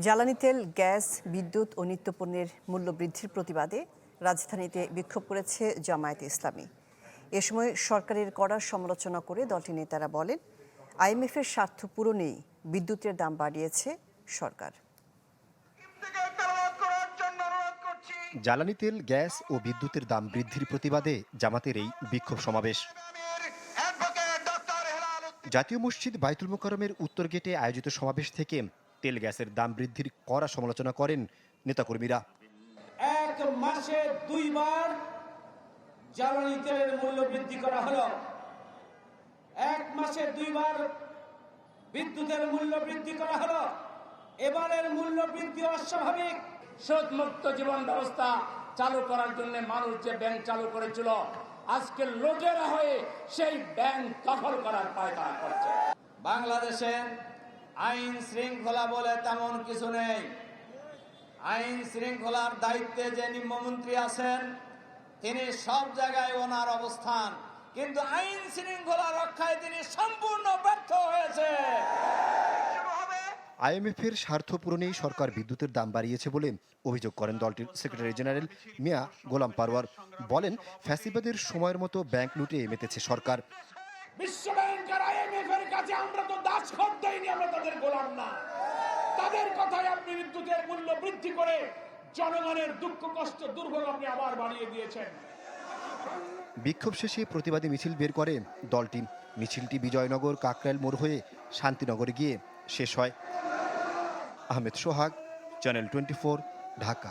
জ্বালানি তেল, গ্যাস, বিদ্যুৎ ও নিত্যপণ্যের মূল্য বৃদ্ধির প্রতিবাদে রাজধানীতে বিক্ষোভ করেছে জামায়াতে ইসলামী। এ সময় সরকারের কড়া সমালোচনা করে দলটির নেতারা বলেন, আইএমএফের স্বার্থ পূরণেই বিদ্যুতের দাম বাড়িয়েছে সরকার। জ্বালানি তেল, গ্যাস ও বিদ্যুতের দাম বৃদ্ধির প্রতিবাদে জামাতের এই বিক্ষোভ সমাবেশ। জাতীয় মসজিদ বায়তুল মোকাররমের উত্তর গেটে আয়োজিত সমাবেশ থেকে তেল গ্যাসের দাম বৃদ্ধির কড়া সমালোচনা করেন নেতাকর্মীরা। এক মাসে 2 বার জ্বালানি তেলের মূল্য বৃদ্ধি করা হলো, এক মাসে 2 বার বিদ্যুতের মূল্য বৃদ্ধি করা হলো। এবারের মূল্য বৃদ্ধি অস্বাভাবিক। সুদমুক্ত জীবন ব্যবস্থা চালু করার জন্য মানুষ যে ব্যাংক চালু করেছিল, আজকে লোকেরা হয়ে সেই ব্যাংক দখল করার পায়তারা করছে। বাংলাদেশে আইন শৃঙ্খলা বলে তেমন কিছু নেই। আইন শৃঙ্খলার দায়িত্বে যে নিম্নমন্ত্রী আছেন, তিনি সব জায়গায় ওনার অবস্থান, কিন্তু আইন শৃঙ্খলা রক্ষায় তিনি সম্পূর্ণ ব্যর্থ হয়েছে। আইএমএফের স্বার্থ পূরণেই সরকার বিদ্যুতের দাম বাড়িয়েছে বলে অভিযোগ করেন দলটির সেক্রেটারি জেনারেল মিয়া গোলাম পারওয়ার। বলেন, ফ্যাসিবাদের সময়ের মতো ব্যাংক লুটে মেতেছে সরকার। বিশ্ব ব্যাংক আর আইএমএফের কাছে আমরা তো দাসখত দেইনি, আমরা তাদের গোলাম না। তাদের কথায় আপনি বিদ্যুতের মূল্য বৃদ্ধি করে জনগণের দুঃখ কষ্ট দুর্ভোগ আপনি আবার বাড়িয়ে দিয়েছেন। বিক্ষোভ শেষে প্রতিবাদী মিছিল বের করে দলটি। মিছিলটি বিজয়নগর কাকরাইল মোড় হয়ে শান্তিনগরে গিয়ে শেষ হয়। আহমেদ সোহাগ, চ্যানেল 24, ঢাকা।